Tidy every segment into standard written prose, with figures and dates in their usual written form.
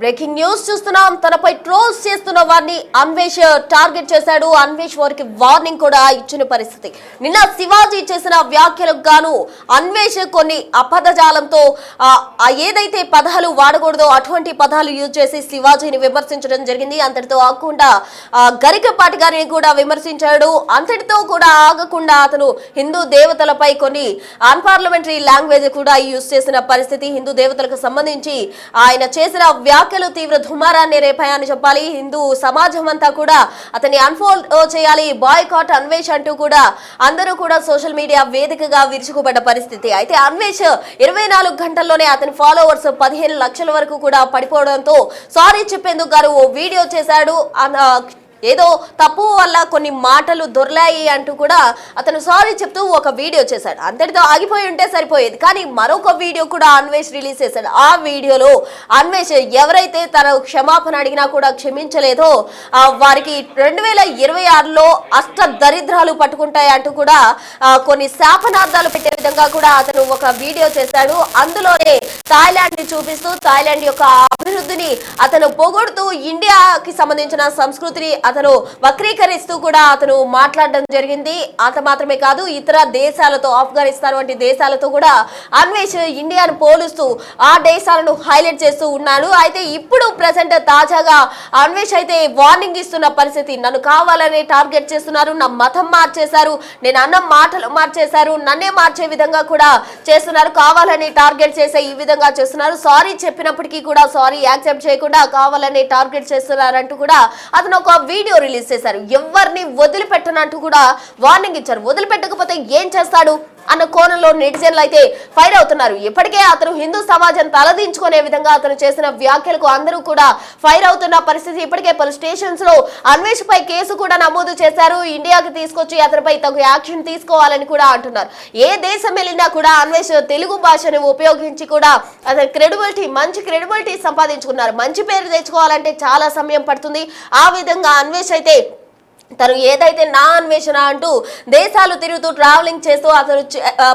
Breaking news చూస్తున్నాం. తనపై trolls చేస్తున్న వారిని అన్వేష్ టార్గెట్ చేశాడు. అన్వేష్ వారికి వార్నింగ్ కూడా ఇచ్చిన పరిస్థితి. నిన్న శివాజీ చేసిన వ్యాఖ్యలకు గాను అన్వేష్ కొన్ని అపదజాలంతో ఏదైతే పదాలు వాడకూడదో అటువంటి పదాలు యూజ్ చేసి శివాజీని విమర్శించడం జరిగింది. అంతటితో ఆగకుండా గరికపాటి గారిని కూడా విమర్శించాడు. అంతటితో కూడా ఆగకుండా అతను హిందూ దేవతలపై కొన్ని అన్పార్లమెంటరీ లాంగ్వేజ్ కూడా యూజ్ చేసిన పరిస్థితి. హిందూ దేవతలకు సంబంధించి ఆయన చేసిన వ్యాఖ్యలు తీవ్ర దుమారాన్ని రేపాయని చెప్పాలి. హిందూ సమాజం అంతా కూడా అతన్ని అన్ఫాలో చేయాలి, బాయ్కాట్ అన్వేష్ అంటూ కూడా అందరూ కూడా సోషల్ మీడియా వేదికగా విరుచుకుపడ్డ పరిస్థితి. అయితే అన్వేష్ 24 గంటల్లోనే అతని ఫాలోవర్స్ 15 లక్షల వరకు కూడా పడిపోవడంతో సారీ చెప్పేందుకు గారు ఓ వీడియో చేశాడు. ఏదో తప్పు వల్ల కొన్ని మాటలు దొర్లాయి అంటూ కూడా అతను సారీ చెప్తూ ఒక వీడియో చేశాడు. అంతటితో ఆగిపోయి ఉంటే సరిపోయేది. కానీ మరొక వీడియో కూడా అన్వేష్ రిలీజ్ చేశాడు. ఆ వీడియోలో అన్వేష్ ఎవరైతే తన క్షమాపణ అడిగినా కూడా క్షమించలేదో వారికి 2026లో అష్ట దరిద్రాలు పట్టుకుంటాయి అంటూ కూడా కొన్ని శాపనార్థాలు పెట్టే విధంగా కూడా అతను ఒక వీడియో చేశాడు. అందులోనే థాయిలాండ్ ని చూపిస్తూ థాయిలాండ్ యొక్క అభివృద్ధిని అతను పొగుడుతూ ఇండియాకి సంబంధించిన సంస్కృతిని అతను వక్రీకరిస్తూ కూడా అతను మాట్లాడడం జరిగింది. అంత మాత్రమే కాదు, ఇతర దేశాలతో ఆఫ్ఘనిస్తాన్ వంటి దేశాలతో కూడా అన్వేష్ ఇండియాను పోలుస్తూ ఆ దేశాలను హైలైట్ చేస్తూ ఉన్నాడు. అయితే ఇప్పుడు ప్రెసెంట్ తాజాగా అన్వేష్ అయితే వార్నింగ్ ఇస్తున్న పరిస్థితి. నన్ను కావాలని టార్గెట్ చేస్తున్నారు, నా మతం మార్చేశారు, నేను అన్న మాటలు మార్చేశారు, నన్నే మార్చే విధంగా కూడా చేస్తున్నారు, కావాలని టార్గెట్ చేసే ఈ విధంగా చేస్తున్నారు, సారీ చెప్పినప్పటికీ కూడా సారీ యాక్సెప్ట్ చేయకుండా కావాలని టార్గెట్ చేస్తున్నారంటూ కూడా అతను ఒక వీడియో రిలీజ్ చేశారు. ఎవరిని వదిలిపెట్టనంటూ కూడా వార్నింగ్ ఇచ్చారు. వదిలిపెట్టకపోతే ఏం చేస్తాడు అన్న కోణంలో నెటిజన్లు అయితే ఫైర్ అవుతున్నారు. ఇప్పటికే అతను హిందూ సమాజం తలదించుకునే విధంగా అతను చేసిన వ్యాఖ్యలకు అందరూ కూడా ఫైర్ అవుతున్న పరిస్థితి. ఇప్పటికే పలు స్టేషన్స్ లో అన్వేష్ పై కేసు కూడా నమోదు చేశారు. ఇండియాకి తీసుకొచ్చి అతనిపై తగు యాక్షన్ తీసుకోవాలని కూడా అంటున్నారు. ఏ దేశం వెళ్ళినా కూడా అన్వేష్ తెలుగు భాషను ఉపయోగించి కూడా అతని క్రెడిబిలిటీ, మంచి క్రెడిబిలిటీ సంపాదించుకున్నారు. మంచి పేరు తెచ్చుకోవాలంటే చాలా సమయం పడుతుంది. ఆ విధంగా అన్వేష్ అయితే తను ఏదైతే నా అన్వేషణ అంటూ దేశాలు తిరుగుతూ ట్రావెలింగ్ చేస్తూ అతను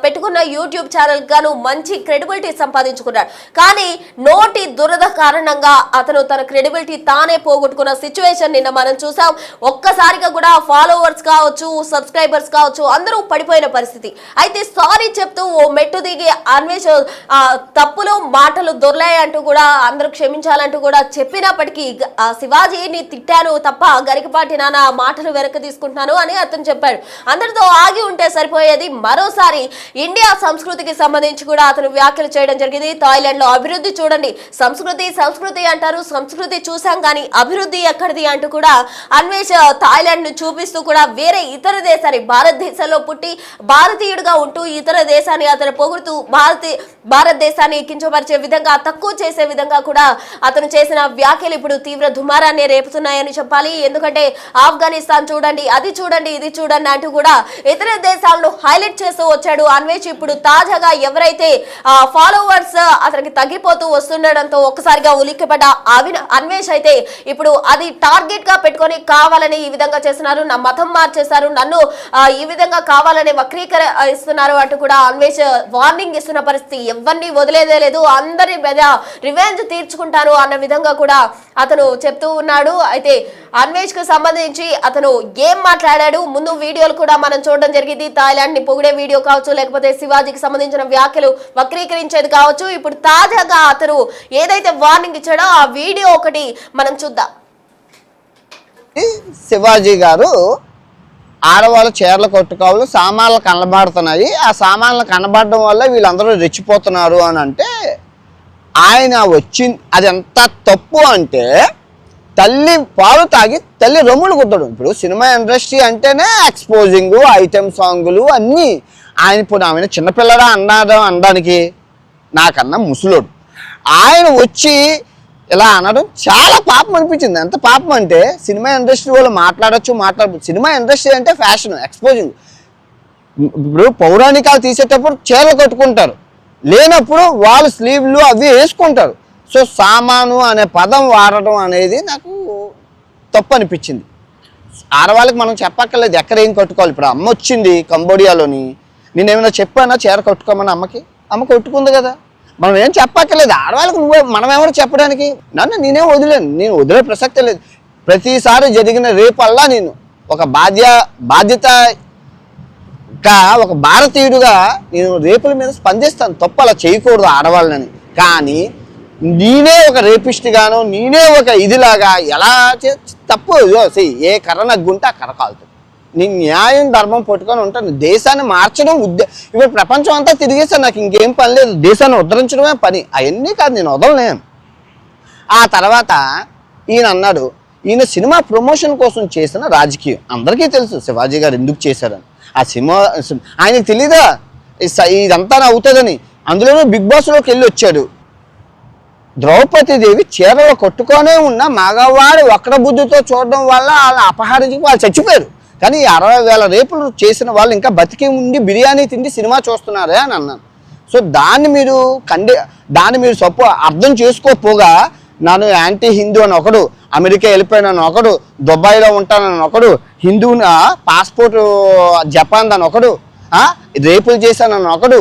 పెట్టుకున్న యూట్యూబ్ ఛానల్ గాను మంచి క్రెడిబిలిటీ సంపాదించుకున్నాడు. కానీ నోటి దురద కారణంగా అతను తన క్రెడిబిలిటీ తానే పోగొట్టుకున్న సిచ్యువేషన్ నిన్న మనం చూసాం. ఒక్కసారిగా కూడా ఫాలోవర్స్ కావచ్చు, సబ్స్క్రైబర్స్ కావచ్చు, అందరూ పడిపోయిన పరిస్థితి. అయితే సారీ చెప్తూ ఓ మెట్టు దిగి అన్వేష్ తప్పులో మాటలు దొర్లాయి అంటూ కూడా అందరూ క్షమించాలంటూ కూడా చెప్పినప్పటికీ శివాజీని తిట్టాను తప్ప గరికపాటి నాన్న మాట వెనక్కి తీసుకుంటున్నాను అని అతను చెప్పాడు. అందరితో ఆగి ఉంటే సరిపోయేది. మరోసారి ఇండియా సంస్కృతికి సంబంధించి కూడా అతను వ్యాఖ్యలు చేయడం జరిగింది. థాయిలాండ్ లో అభివృద్ధి చూడండి, సంస్కృతి అంటారు, సంస్కృతి చూసాం కానీ అభివృద్ధి ఎక్కడిది అంటూ కూడా అన్వేష్ థాయిలాండ్ ను చూపిస్తూ కూడా వేరే ఇతర దేశాన్ని, భారతదేశంలో పుట్టి భారతీయుడిగా ఉంటూ ఇతర దేశాన్ని అతను పొగుడుతూ భారతదేశాన్ని కించపరిచే విధంగా, తక్కువ చేసే విధంగా కూడా అతను చేసిన వ్యాఖ్యలు ఇప్పుడు తీవ్ర దుమారాన్ని రేపుతున్నాయని చెప్పాలి. ఎందుకంటే ఆఫ్ఘనిస్తాన్ చూడండి, అది చూడండి, ఇది చూడండి అంటూ కూడా ఇతర దేశాలను హైలైట్ చేస్తూ వచ్చాడు అన్వేష్. ఇప్పుడు తాజాగా ఎవరైతే ఫాలోవర్స్ అతనికి తగ్గిపోతూ వస్తుండడంతో ఒక్కసారిగా ఉలిక్కిపడ్డ అన్వేష్ అయితే ఇప్పుడు అది టార్గెట్ గా పెట్టుకొని కావాలని ఈ విధంగా చేస్తున్నారు, నా మతం మార్చేశారు, నన్ను ఈ విధంగా కావాలని వక్రీకరిస్తున్నారు అంటూ కూడా అన్వేష్ వార్నింగ్ ఇస్తున్న పరిస్థితి. ఎవరిని వదిలేదే లేదు, అందరి మీద రివెంజ్ తీర్చుకుంటారు అన్న విధంగా కూడా అతను చెప్తూ ఉన్నాడు. అయితే అన్వేష్ కు సంబంధించి అతను ఏం మాట్లాడాడు ముందు వీడియోలు కూడా మనం చూడడం జరిగింది. థాయిలాండ్ ని పొగిడే వీడియో కావచ్చు, లేకపోతే శివాజీకి సంబంధించిన వ్యాఖ్యలు వక్రీకరించేది కావచ్చు. ఇప్పుడు తాజాగా అతను ఏదైతే వార్నింగ్ ఇచ్చాడో ఆ వీడియో ఒకటి మనం చూద్దాం. శివాజీ గారు ఆడవాళ్ళు చీరలు కొట్టుకోవాలి, సామాన్లు కనబడుతున్నాయి, ఆ సామాన్లు కనబడడం వల్ల వీళ్ళందరూ రెచ్చిపోతున్నారు అని అంటే ఆయన వచ్చింది అది ఎంత తప్పు అంటే తల్లి పాలు తాగి తల్లి రొమ్ములు కుట్టడం. ఇప్పుడు సినిమా ఇండస్ట్రీ అంటేనే ఎక్స్పోజింగ్, ఐటెం సాంగులు అన్నీ. ఆయన ఇప్పుడు ఆమె చిన్నపిల్లడా అనడానికి నాకన్నా ముసలోడు. ఆయన వచ్చి ఇలా అనడం చాలా పాపం అనిపించింది. ఎంత పాపం అంటే సినిమా ఇండస్ట్రీ వాళ్ళు మాట్లాడచ్చు. సినిమా ఇండస్ట్రీ అంటే ఫ్యాషన్, ఎక్స్పోజింగ్. ఇప్పుడు పౌరాణికాలు తీసేటప్పుడు చీరలు కట్టుకుంటారు, లేనప్పుడు వాళ్ళు స్లీవ్లు అవి వేసుకుంటారు. సో సామాను అనే పదం వాడటం అనేది నాకు తప్పు అనిపించింది. ఆడవాళ్ళకి మనం చెప్పక్కర్లేదు ఎక్కడ ఏం కట్టుకోవాలి. ఇప్పుడు అమ్మ వచ్చింది కంబోడియాలోని, నేనేమైనా చెప్పానా చీర కట్టుకోమని అమ్మ కట్టుకుంది కదా. మనం ఏం చెప్పక్కర్లేదు. ఆడవాళ్ళకి మనం ఎవరు చెప్పడానికి? నేనేం వదిలేను, నేను వదిలే ప్రసక్తే లేదు. ప్రతిసారి జరిగిన రేపల్లా నేను ఒక బాధ్యతగా ఒక భారతీయుడుగా నేను రేపుల మీద స్పందిస్తాను. తప్పు అలా చేయకూడదు ఆడవాళ్ళని. కానీ నేనే ఒక రేపిస్ట్ గాను, నేనే ఒక ఇదిలాగా ఎలా తప్పు. ఏ కర్ర నగ్గుంటే ఆ కర్ర కాలుతుంది. నేను న్యాయం ధర్మం పట్టుకొని ఉంటాను. దేశాన్ని మార్చడం ఇప్పుడు ప్రపంచం అంతా తిరిగేసాను, నాకు ఇంకేం పని లేదు. దేశాన్ని ఉద్ధరించడమే పని. అవన్నీ కాదు, నేను వదలలేను. ఆ తర్వాత ఈయన అన్నాడు, ఈయన సినిమా ప్రమోషన్ కోసం చేసిన రాజకీయం అందరికీ తెలుసు శివాజీ గారు ఎందుకు చేశారని. ఆ సినిమా ఆయనకు తెలీదా ఇదంతా అవుతుందని? అందులోనూ బిగ్ బాస్లోకి వెళ్ళి వచ్చాడు. ద్రౌపదీదేవి చీరలో కొట్టుకొనే ఉన్న మగవాడు ఒక్కడ బుద్ధితో చూడడం వల్ల వాళ్ళని అపహరించి వాళ్ళు చచ్చిపోయారు. కానీ 60,000 రేపులు చేసిన వాళ్ళు ఇంకా బతికి ఉండి బిర్యానీ తిండి సినిమా చూస్తున్నారే అని అన్నాను. సో దాన్ని మీరు అర్థం చేసుకోపోగా నన్ను యాంటీ హిందూ అని ఒకడు, అమెరికా వెళ్ళిపోయానని ఒకడు, దుబాయ్లో ఉంటానని ఒకడు, హిందూని పాస్పోర్ట్ జపాన్ అని ఒకడు, రేపులు చేశానని ఒకడు,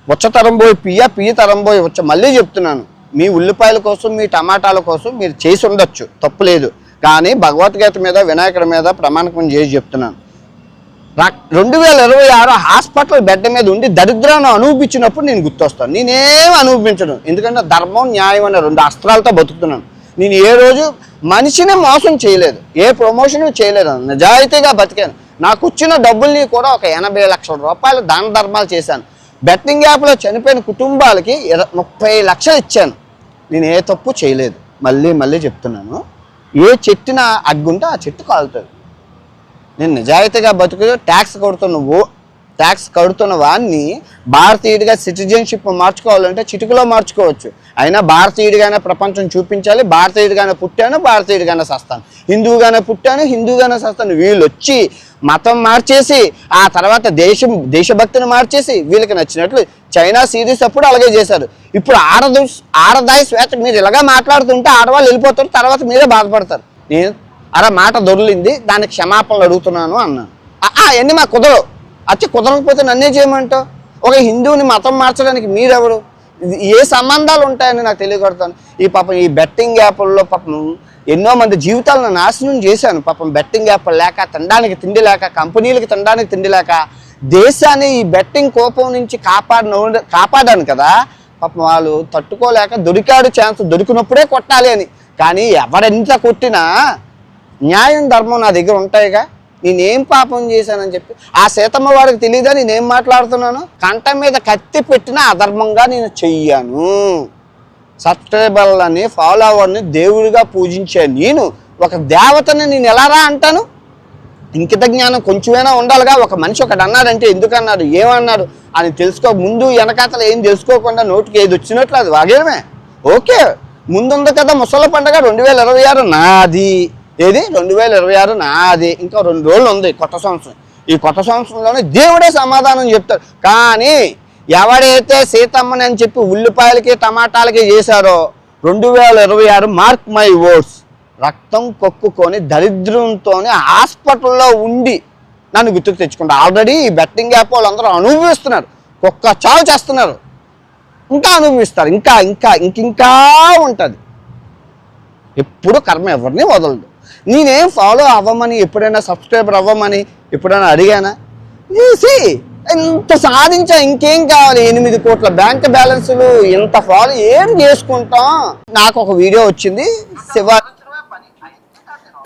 ఉచ్చతరం పోయి పియ్య తరం పోయి వచ్చ. మళ్ళీ చెప్తున్నాను, మీ ఉల్లిపాయల కోసం మీ టమాటాల కోసం మీరు చేసి ఉండొచ్చు, తప్పులేదు. కానీ భగవద్గీత మీద వినాయకుడి మీద ప్రమాణకం చేసి చెప్తున్నాను, 2026 హాస్పిటల్ బెడ్ మీద ఉండి దరిద్రాన్ని అనుభవించినప్పుడు నేను గుర్తొస్తాను. నేనేం అనుభవించను, ఎందుకంటే ధర్మం న్యాయం అనే 2 అస్త్రాలతో బతుకుతున్నాను. నేను ఏ రోజు మనిషిని మోసం చేయలేదు, ఏ ప్రమోషన్ చేయలేదు, నిజాయితీగా బతికాను. నాకు వచ్చిన డబ్బుల్ని కూడా ఒక 80 లక్షల రూపాయలు దాన ధర్మాలు చేశాను. బెట్టింగ్ యాప్లో చనిపోయిన కుటుంబాలకి 30 లక్షలు ఇచ్చాను. నేను ఏ తప్పు చేయలేదు. మళ్ళీ చెప్తున్నాను, ఏ చెట్టున అగ్గుంటే ఆ చెట్టు కాలుతుంది. నేను నిజాయితీగా బతుకు ట్యాక్స్ కడుతున్న వాడిని భారతీయుడిగా సిటిజన్షిప్ మార్చుకోవాలంటే చిటికలో మార్చుకోవచ్చు. అయినా భారతీయుడిగానే ప్రపంచం చూపించాలి. భారతీయుడిగానే పుట్టాను, భారతీయుడిగానే సస్తాను, హిందువుగానే పుట్టాను, హిందువుగానే సస్తాను. వీళ్ళు వచ్చి మతం మార్చేసి ఆ తర్వాత దేశభక్తిని మార్చేసి వీళ్ళకి నచ్చినట్లు చైనా సిరీస్ అప్పుడు అలాగే చేశారు. ఇప్పుడు ఆడదాయి స్వేచ్ఛ మీరు ఇలాగా మాట్లాడుతుంటే ఆడవాళ్ళు వెళ్ళిపోతారు, తర్వాత మీరే బాధపడతారు. నేను మాట దొరికింది, దానికి క్షమాపణలు అడుగుతున్నాను అన్నాను. అవన్నీ మాకు కుదరకపోతే నన్నే చేయమంటావు? ఒక హిందువుని మతం మార్చడానికి మీరెవరు? ఏ సంబంధాలు ఉంటాయని నాకు తెలియకూడతాను. ఈ బెట్టింగ్ యాప్ల్లో ఎన్నో మంది జీవితాలను నాశనం చేశాను. బెట్టింగ్ యాప్లు లేక తినడానికి తిండి లేక, కంపెనీలకి తినడానికి తిండి లేక, దేశాన్ని ఈ బెట్టింగ్ కోపం నుంచి కాపాడాను కదా. వాళ్ళు తట్టుకోలేక దొరికాడు ఛాన్స్, దొరికినప్పుడే కొట్టాలి అని. కానీ ఎవరెంత కొట్టినా న్యాయం ధర్మం నా దగ్గర ఉంటాయిగా. నేనేం పాపం చేశానని చెప్పి ఆ సీతమ్మ వాడికి తెలియదా నేనేం మాట్లాడుతున్నాను? కంట మీద కత్తి పెట్టిన అధర్మంగా నేను చెయ్యాను. సబ్స్క్రైబర్లని ఫాలోవర్ని దేవుడిగా పూజించే నేను ఒక దేవతని నేను ఎలారా అంటాను? ఇంకిత జ్ఞానం కొంచెమైనా ఉండాలిగా. ఒక మనిషి ఒకటి అన్నాడంటే ఎందుకన్నాడు, ఏమన్నాడు అని తెలుసుకో. ముందు వెనకాతలు ఏం తెలుసుకోకుండా నోటికి ఏది వచ్చినట్లు అది వాగేయడమే. ఓకే, ముందుంది కదా ముసల పండుగ 2026 నాది. ఏది 2026 నాది. ఇంకా 2 రోజులు ఉంది కొత్త సంవత్సరం. ఈ కొత్త సంవత్సరంలోనే దేవుడే సమాధానం చెప్తాడు. కానీ ఎవడైతే సీతమ్మని అని చెప్పి ఉల్లిపాయలకి టమాటాలకి చేశారో 2026 మార్క్ మై వర్డ్స్, రక్తం కొక్కుకొని దరిద్రంతోనే హాస్పిటల్లో ఉండి నన్ను గుర్తుకు తెచ్చుకుంటా. ఆల్రెడీ ఈ బెట్టింగ్ యాప్ వాళ్ళందరూ అనుభవిస్తున్నారు, కుక్క చావు చేస్తున్నారు, ఇంకా అనుభవిస్తారు, ఇంకా ఉంటుంది. ఎప్పుడు కర్మ ఎవరిని వదలదు. నేనేం ఫాలో అవ్వమని ఎప్పుడైనా సబ్స్క్రైబర్ అవ్వమని ఎప్పుడైనా అడిగానా? చూసి ఇంత సాధించా, ఇంకేం కావాలి? 8 కోట్ల బ్యాంక్ బ్యాలెన్సులు, ఇంత ఫాలో ఏం చేసుకుంటాం? నాకు ఒక వీడియో వచ్చింది శివ.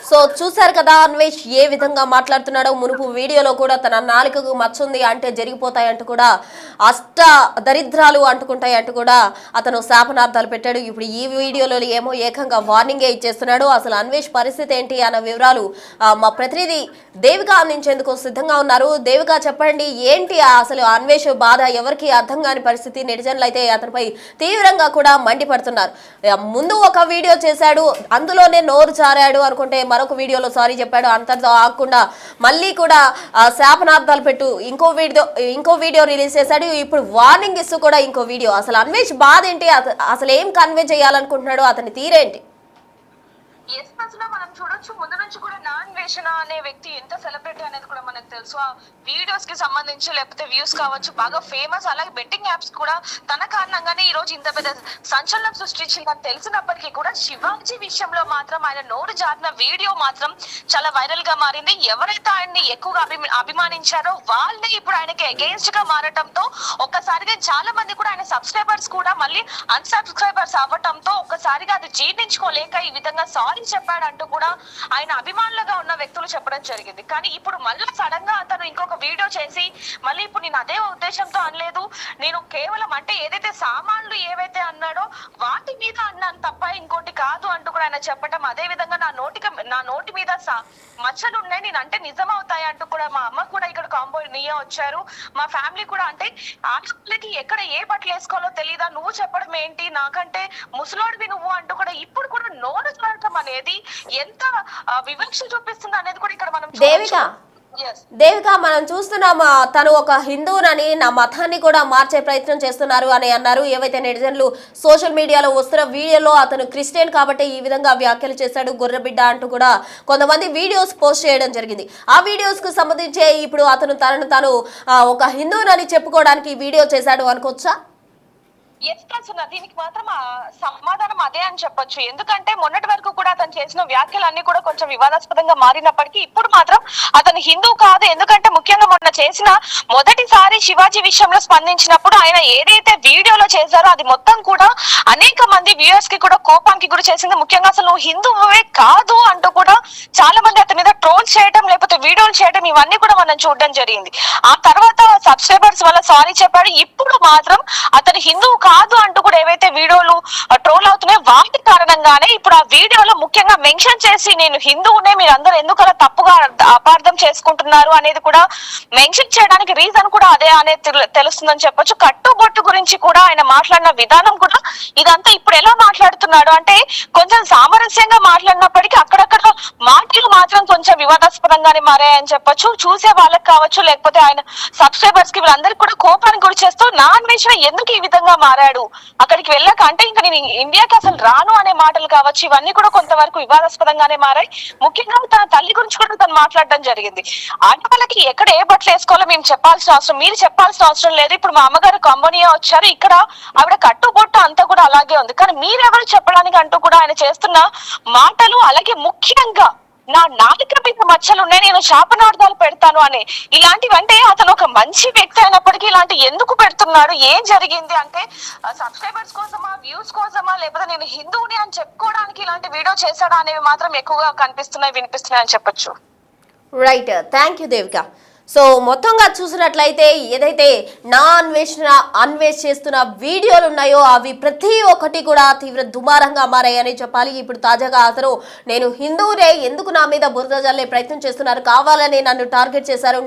సో చూసారు కదా అన్వేష్ ఏ విధంగా మాట్లాడుతున్నాడో. మునుపు వీడియోలో కూడా తన నాలుకకు మచ్చుంది అంటే జరిగిపోతాయి అంటూ కూడా, అష్ట దరిద్రాలు అంటుకుంటాయి అంటూ కూడా అతను శాపనార్థాలు పెట్టాడు. ఇప్పుడు ఈ వీడియోలో ఏమో ఏకంగా వార్నింగే ఇచ్చేస్తున్నాడు. అసలు అన్వేష్ పరిస్థితి ఏంటి అన్న వివరాలు మా ప్రతినిధి దేవిక అందించేందుకు సిద్ధంగా ఉన్నారు. దేవిక చెప్పండి, ఏంటి అసలు అన్వేష్ బాధ? ఎవరికి అర్థం కాని పరిస్థితి. నెటిజన్లు అయితే అతనిపై తీవ్రంగా కూడా మండిపడుతున్నారు. ముందు ఒక వీడియో చేశాడు, అందులోనే నోరు చారాడు అనుకుంటే మరొక వీడియోలో సారీ చెప్పాడు. అంతటితో ఆగకుండా మళ్ళీ కూడా శాపనార్థాలు పెట్టు ఇంకో వీడియో రిలీజ్ చేశాడు. ఇప్పుడు వార్నింగ్ ఇస్తూ కూడా ఇంకో వీడియో. అసలు అన్వేష్ బాధ ఏంటి? అసలు ఏం కన్వే చేయాలనుకుంటున్నాడు? అతని తీరేంటి? ఎస్ లో మనం చూడొచ్చు ముందు నుంచి కూడా నాన్ వేషణ అనే వ్యక్తి ఎంత సెలబ్రిటీ అనేది కూడా మనకు తెలుసు. ఆ వీడియోస్ కి సంబంధించి లేకపోతే వ్యూస్ కావచ్చు బాగా ఫేమస్. అలాగే బెట్టింగ్ యాప్స్ కూడా తన కారణంగానే ఈ రోజు ఇంత పెద్ద సంచలనం సృష్టించిందని తెలిసినప్పటికీ కూడా శివాజీ విషయంలో మాత్రం ఆయన నోరు జారిన వీడియో మాత్రం చాలా వైరల్ గా మారింది. ఎవరైతే ఆయన్ని ఎక్కువగా అభిమానించారో వాళ్ళే ఇప్పుడు ఆయనకి అగేన్స్ట్ గా మారటంతో ఒక్కసారిగా చాలా మంది కూడా ఆయన సబ్స్క్రైబర్స్ కూడా మళ్ళీ అన్సబ్స్క్రైబర్స్ అవ్వటంతో ఒక్కసారిగా అది జీర్ణించుకోలేక ఈ విధంగా సారీ చెప్పాడంటూ కూడా ఆయన అభిమానులుగా ఉన్న వ్యక్తులు చెప్పడం జరిగింది. కానీ ఇప్పుడు మళ్ళీ సడన్ గా అతను ఇంకొక వీడియో చేసి మళ్ళీ ఇప్పుడు నేను అదే ఉద్దేశంతో అనలేదు, నేను కేవలం అంటే ఏదైతే సామాన్లు ఏవైతే అన్నాడో వాటి మీద అన్నాను తప్ప ఇంకోటి కాదు అంటూ కూడా ఆయన చెప్పడం. అదే విధంగా నా నోటి మీద మచ్చలు ఉన్నాయి, నేను అంటే నిజమవుతాయి అంటూ కూడా మా అమ్మ కూడా ఇక్కడ కాంబో నియా వచ్చారు. మా ఫ్యామిలీ కూడా అంటే ఆడపిల్లకి ఎక్కడ ఏ బట్టలు వేసుకోవాలో తెలియదా, నువ్వు చెప్పడం ఏంటి, నాకంటే ముసలోడివి నువ్వు అంటూ కూడా ఇప్పుడు కూడా నోరు చూడటం అనేది ఎంత వివక్ష చూపిస్తుంది అనేది కూడా ఇక్కడ మనం దేవిక మనం చూస్తున్నాం. తను ఒక హిందువునని నా మతాన్ని కూడా మార్చే ప్రయత్నం చేస్తున్నారు అని అన్నారు. ఏవైతే నెటిజన్లు సోషల్ మీడియాలో వస్తున్న వీడియోలో అతను క్రిస్టియన్ కాబట్టి ఈ విధంగా వ్యాఖ్యలు చేశాడు, గొర్రెబిడ్డ అంటూ కూడా కొంతమంది వీడియోస్ పోస్ట్ చేయడం జరిగింది. ఆ వీడియోస్ కు సంబంధించి ఇప్పుడు అతను తను ఒక హిందువునని చెప్పుకోవడానికి వీడియో చేశాడు అనుకోవచ్చా? దీనికి మాత్రం సమాధానం అదే అని చెప్పొచ్చు. ఎందుకంటే మొన్నటి వరకు కూడా అతను చేసిన వ్యాఖ్యలన్నీ కూడా కొంచెం వివాదాస్పదంగా మారినప్పటికీ ఇప్పుడు మాత్రం అతను హిందూ కాదు. ఎందుకంటే ముఖ్యంగా మొన్న చేసిన మొదటిసారి శివాజీ విషయంలో స్పందించినప్పుడు ఆయన ఏదైతే వీడియోలో చేశారో అది మొత్తం కూడా అనేక మంది వ్యూయర్స్ కి కూడా కోపానికి గురి చేసింది. ముఖ్యంగా అసలు నువ్వు హిందువే కాదు అంటూ కూడా చాలా మంది అతని మీద ట్రోల్స్ చేయడం లేకపోతే వీడియోలు చేయడం ఇవన్నీ కూడా మనం చూడడం జరిగింది. ఆ తర్వాత సబ్స్క్రైబర్స్ వల్ల సారీ చెప్పాడు. ఇప్పుడు మాత్రం అతను హిందువు కాదు అంటూ కూడా ఏవైతే వీడియోలు ట్రోల్ అవుతున్నాయో వాటి కారణంగానే ఇప్పుడు ఆ వీడియోలో ముఖ్యంగా మెన్షన్ చేసి నేను హిందువునే, మీరు అందరూ ఎందుకు అలా తప్పుగా అపార్థం చేసుకుంటున్నారు అనేది కూడా మెన్షన్ చేయడానికి రీజన్ కూడా అదే అనేది తెలుస్తుందని చెప్పొచ్చు. కట్టుబొట్టు గురించి కూడా ఆయన మాట్లాడిన విధానం కూడా ఇదంతా ఇప్పుడు ఎలా మాట్లాడుతున్నాడు అంటే కొంచెం సామరస్యంగా మాట్లాడినప్పటికీ అక్కడక్కడ మాటలు మాత్రం కొంచెం వివాదాస్పదంగానే మారాయని చెప్పొచ్చు. చూసే వాళ్ళకి కావచ్చు లేకపోతే ఆయన సబ్స్క్రైబర్స్ కి వీళ్ళందరికీ కూడా కోపానికి గురి చేస్తూ నాన్ వేసిన ఎందుకు ఈ విధంగా మారాడు, అక్కడికి వెళ్ళాక అంటే ఇంకా నేను ఇండియాకి అసలు రాను అనే మాటలు కావచ్చు ఇవన్నీ కూడా కొంతవరకు వివాదాస్పదంగానే మారాయి. ముఖ్యంగా తన తల్లి గురించి కూడా తను మాట్లాడడం జరిగింది. ఆడవాళ్ళకి ఎక్కడ ఏ బట్టలు వేసుకోవాలో మీరు చెప్పాల్సిన అవసరం లేదు. ఇప్పుడు మా అమ్మగారు కంబోనియా వచ్చారు, ఇక్కడ ఆవిడ కట్టుబొట్టు అంతా కూడా అలాగే ఉంది, కానీ మీరెవరు చెప్పడానికి అంటూ కూడా ఆయన చేస్తున్న మాటలు. అలాగే ముఖ్యంగా నా నాలుక మీద మచ్చలు ఉన్నాయి, నేను శాపనార్థాలు పెడతాను అని ఇలాంటివి అంటే అతను ఒక మంచి వ్యక్తి అయినప్పటికీ ఇలాంటి ఎందుకు పెడుతున్నాడు, ఏం జరిగింది అంటే సబ్స్క్రైబర్స్ కోసమా, వ్యూస్ కోసమా, లేకపోతే నేను హిందువుని అని చెప్పుకోవడానికి ఇలాంటి వీడియో చేశాడా అనేవి మాత్రం ఎక్కువగా వినిపిస్తున్నాయి అని చెప్పొచ్చు. Right, thank you Devika. So మొత్తంగా చూసినట్లయితే ఏదైతే అన్వేష్ చేస్తున్న వీడియోలు ఉన్నాయో అవి ప్రతి ఒక్కటి కూడా తీవ్ర దుమారంగా మారాయని చెప్పాలి. ఇప్పుడు తాజాగా అతను నేను హిందువునే, ఎందుకు నా మీద బురద జల్లే ప్రయత్నం చేస్తున్నారు, కావాలని నన్ను టార్గెట్ చేశారు,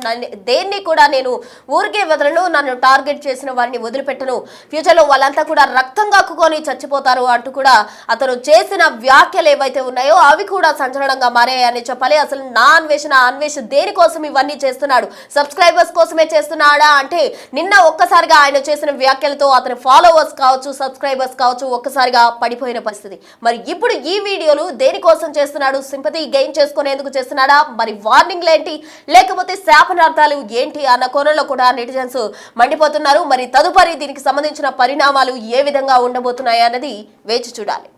దేన్ని కూడా నేను ఊరికే వదలను, నన్ను టార్గెట్ చేసిన వారిని వదిలిపెట్టను, ఫ్యూచర్లో వాళ్ళంతా కూడా రక్తం కక్కుకొని చచ్చిపోతారు అంటూ కూడా అతను చేసిన వ్యాఖ్యలు ఏవైతే ఉన్నాయో అవి కూడా సంచలనంగా మారాయని చెప్పాలి. అసలు అన్వేష్ దేనికోసం ఇవన్నీ చేస్తున్నాడు, సబ్స్క్రైబర్స్ కోసమే చేస్తున్నాడా అంటే నిన్న ఒక్కసారిగా ఆయన చేసిన వ్యాఖ్యలతో అతని ఫాలోవర్స్ కావచ్చు, సబ్స్క్రైబర్స్ కావచ్చు ఒక్కసారిగా పడిపోయిన పరిస్థితి. మరి ఇప్పుడు ఈ వీడియోలు దేనికోసం చేస్తున్నాడు, సింపతి గెయిన్ చేసుకునేందుకు చేస్తున్నాడా, మరి వార్నింగ్లు ఏంటి లేకపోతే శాపనార్థాలు ఏంటి అన్న కోణంలో కూడా నెటిజన్స్ మండిపోతున్నారు. మరి తదుపరి దీనికి సంబంధించిన పరిణామాలు ఏ విధంగా ఉండబోతున్నాయి అన్నది వేచి చూడాలి.